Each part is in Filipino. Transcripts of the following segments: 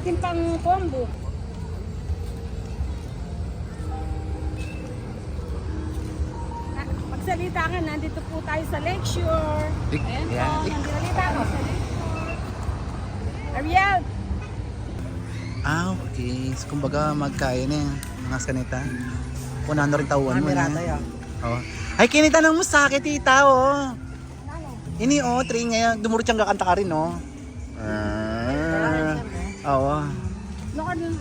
natin pang combo. Magsalita ka, nandito po tayo sa Lakeshore. Ayan po, nandito ako sa Lakeshore. Ariel! Okay. So, kumbaga magkain eh. Mga sanita. Punan na rin tauan mo na. Oh. Ay, kinitanong mo sa akin, tita, oh. Ini, oh, train ngayon. Dumurot siyang kakanta ka rin, oh. Oo. Nukon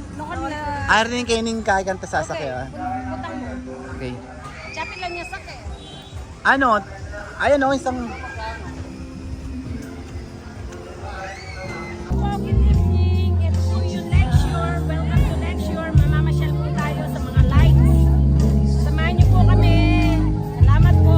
na... Arinig kayo ning kakanta sasakay, ah. Butang mo. Okay. Chapin lang niya sakay. Ano? Ayan, oh, isang... Good evening. Ito po yung Lakeshore. Welcome to Lakeshore. Mamamasyal po tayo sa mga lights. Samahan niyo po kami. Salamat po.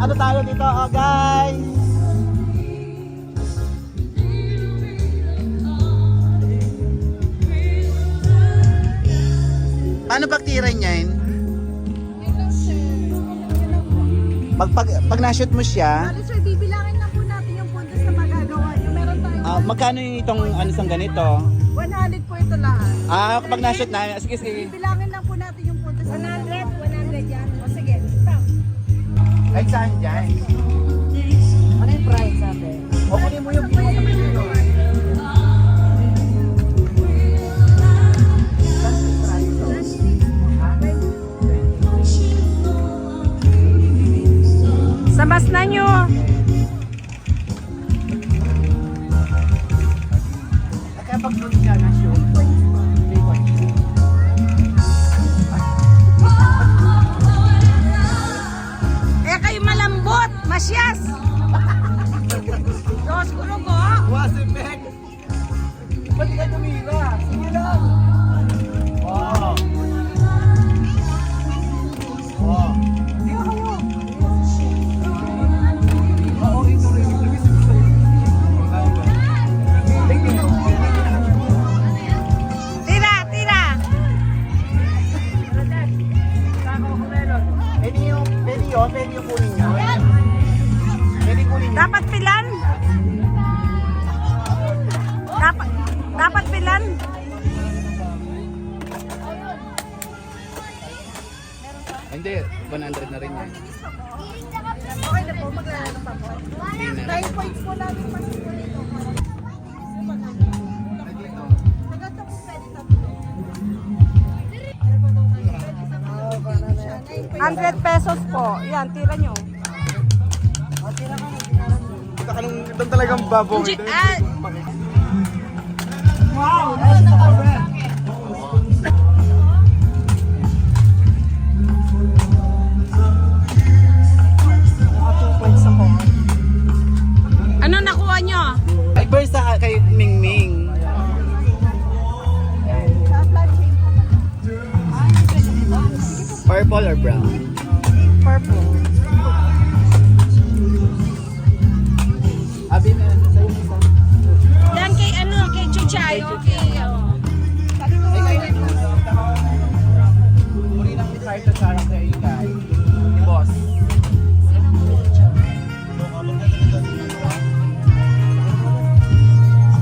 Ano tayo dito, oh guys? Paano pagtiran niyan? Pag na-shoot mo siya, Sir, bibilangin lang po natin yung puntos na magagawa niyo. Meron tayong magkano yung itong ano sang ganito? 100 po ito lahat. Kapag na-shoot na, sige. Bibilangin lang po natin yung puntos. 100 yan. O sige, stop. Ay, saan dyan? Ano yung price natin? O, kunin mo yung Sabas na nyo. kapag doon ka na-shoot, Kayo malambot, masyas. Diyos ko ko. Wasipek! Ba't ka tumira? Sige lang! Wow! Wow! Sige kayo! Oo, ito rin. Tira, tira. Pwede yung kunin nyo. Pwede kunin nyo. Dapat pilan? Dapat pilan? Hindi, 100 na rin yan. Okay na po, maglalaro pa po. 9 points po natin masipon ito. Naganda po pwede tayo. 100 pesos po. Yan, tira nyo. Kita ka nung itong talagang baboy. Wow! Ano nakuha nyo? Ay, first kay Mingming. Purple or brown? Purple. Abi na sa'yo isa. Yan kay ano, kay Chuchay. Okay. Muli lang ni Carter sarang sa iyo guys. Ni boss.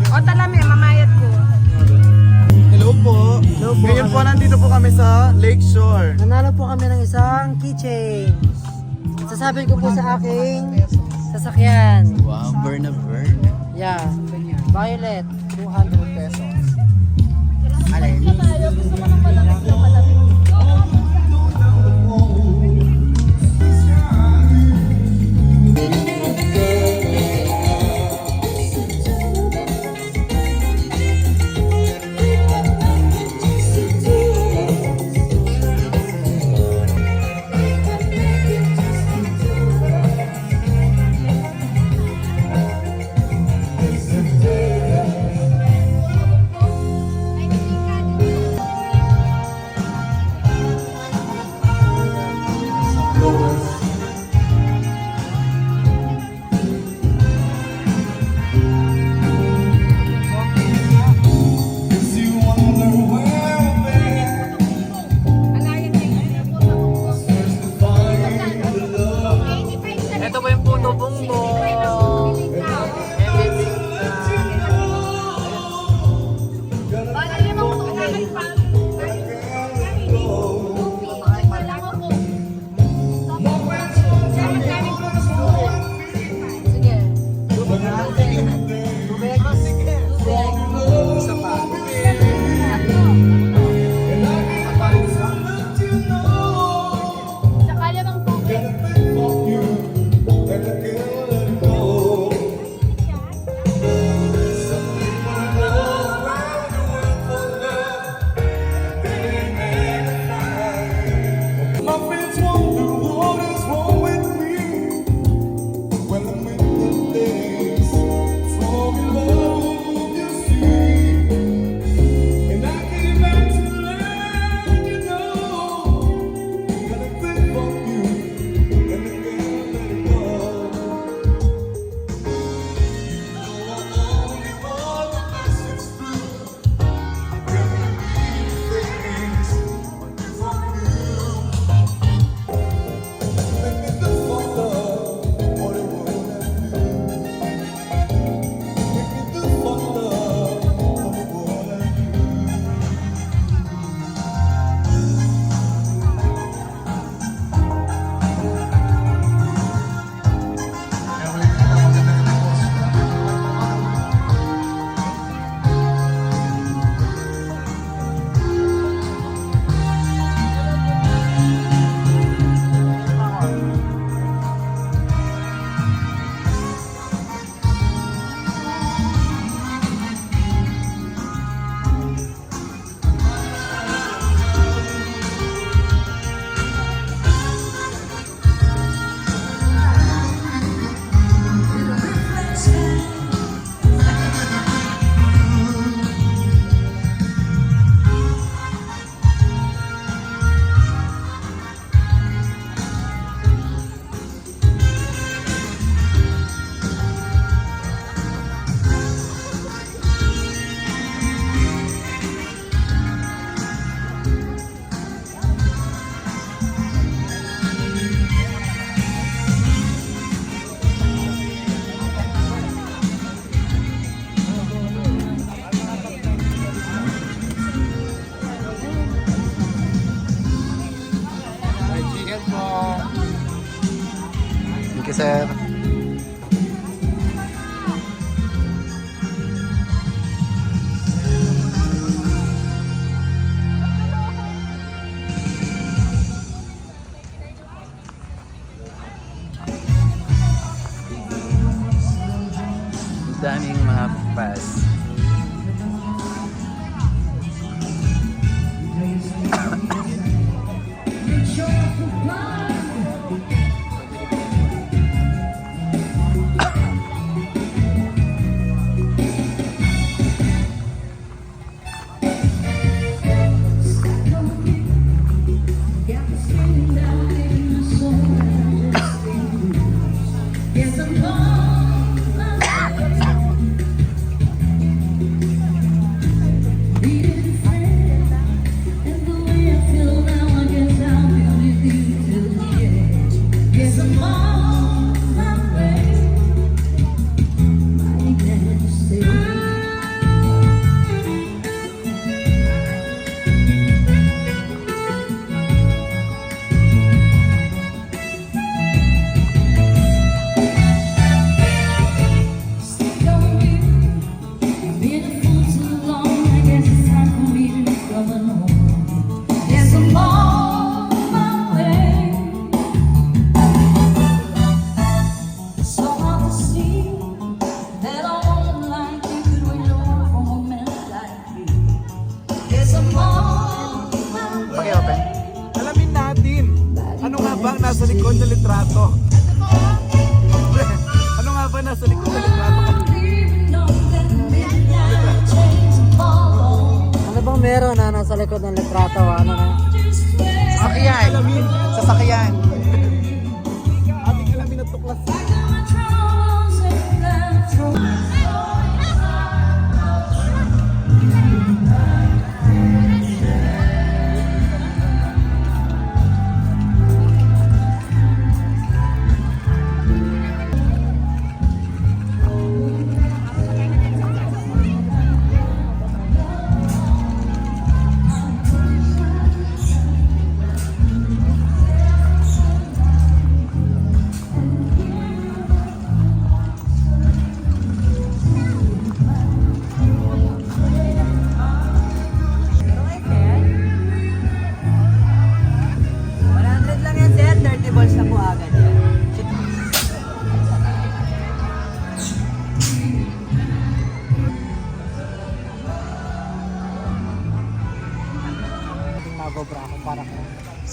O talami, mamayad ko. Hello po. Ngayon po nandito po kami sa Lakeshore. Nanalo po kami ng isang keychain. Sasabihin ko po sa aking sasakyan. Wow, burn na burn. Yeah. Violet, 200 pesos. Alay. Ito ba yung puto bungbo? Thank you, sir. Daming mga pass. Paki-open. Alamin natin, ano nga ba ang nasa likod ng litrato? Ano nga ba nasa likod ng litrato? Ano bang meron na nasa likod ng litrato? Ano na? Sasakyan. Sasakyan.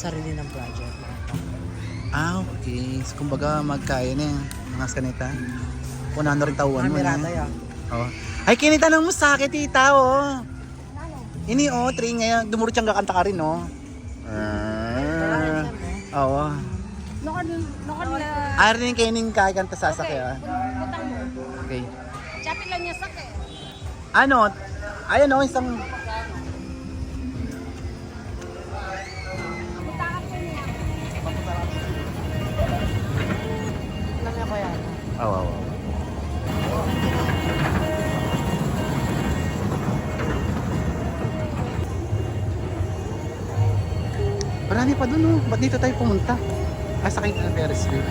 sarili ng project. Ah, okay. So, kumbaga magkain eh. Mga sanita. Punan rin tauan mo Mirata na. ya. Oh. Ay, kinita ng musakit, tita, oh. Ini, oh, train ngayon. Dumuro siyang kakanta ka rin, oh. Oo. Nokon na. Arinig kayo ning kakanta sasakyan. Butang mo. Okay. Chapin lang niya sakit. Ano? Ayan, oh, isang... Butakan ko niya. Alam niya ko yan. Oo. Marami pa dun, oh. Ba't dito tayo pumunta? Ah, sakay ng Ferris wheel.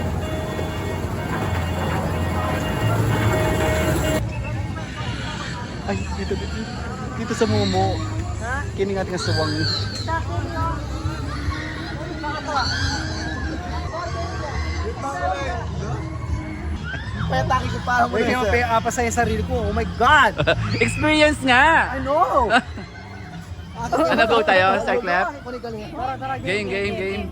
Ay, dito sa Momo. Ha? Kining ating suwang. Petaki ko para mo Wait, na may apa sa sarili ko. Oh my God! Experience nga! I know! Ano go tayo? Start left? Tara, Game.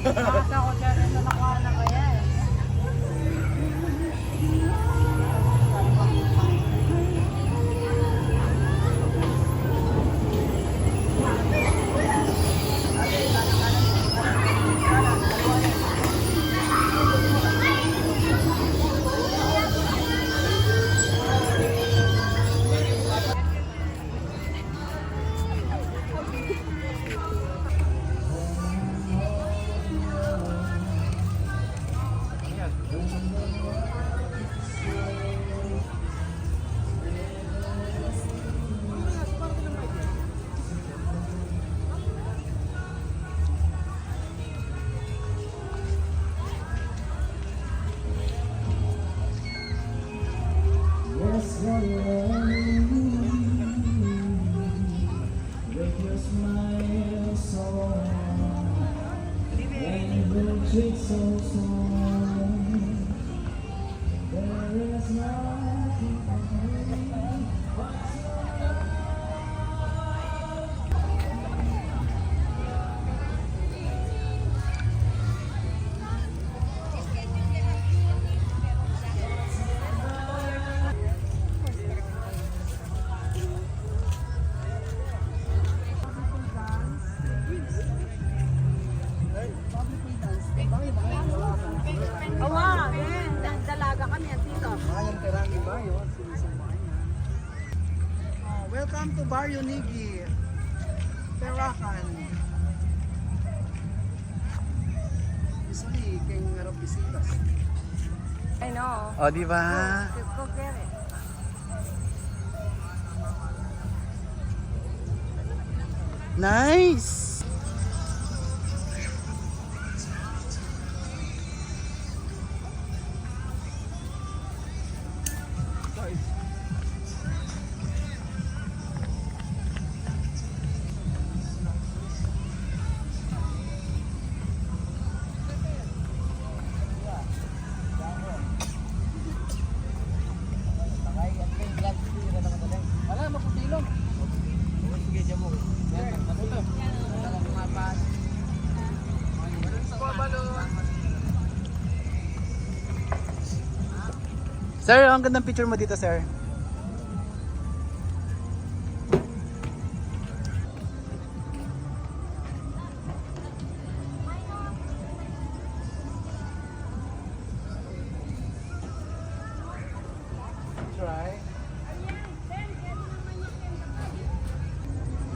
Ako dyan na nakuha na kaya eh. Awa, dalaga kami at dito. Welcome to Barrio Nigi. Perakan. Usually, kay ngarap bisitas. I know. O, di ba? Go get it. Nice! Sir, ang gandang picture mo dito, sir.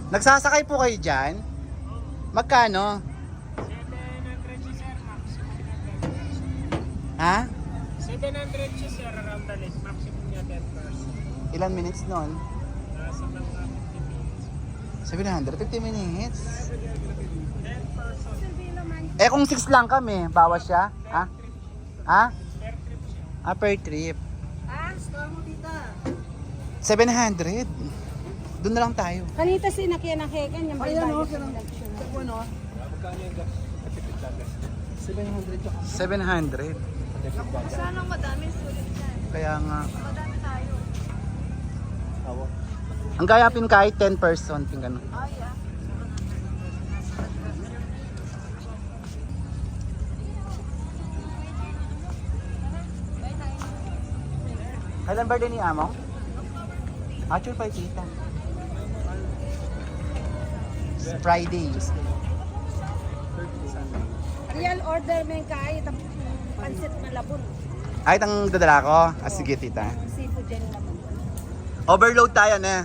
Nagsasakay po kayo dyan? Magkano? 700 sir, maximum niya 10%. Ha? 700 sir, around the lake, maximum niya 10%. Ilan minutes nun? Nasa mga 50 minutes. 750 minutes? 10%. Eh kung 6 lang kami, bawas siya? Ha? Ha? Per trip siya. Ah, per trip. Ah, store mo dito. 700. Doon na lang tayo. Kanita sinakyan-nakyakan yung Ayan o, baybayin. ano? 700. Sana madaming sulit yan. Kaya nga. Madami tayo. Ang gayapin kahit 10 person. Tingnan. Ay, ah. Kailan birthday ni Amo? Actual pa tita. Friday. Real order men kahit ang pansit na labon. Ay, itang dadala ko. Ah, sige tita. Seafood yan naman. Overload tayo na.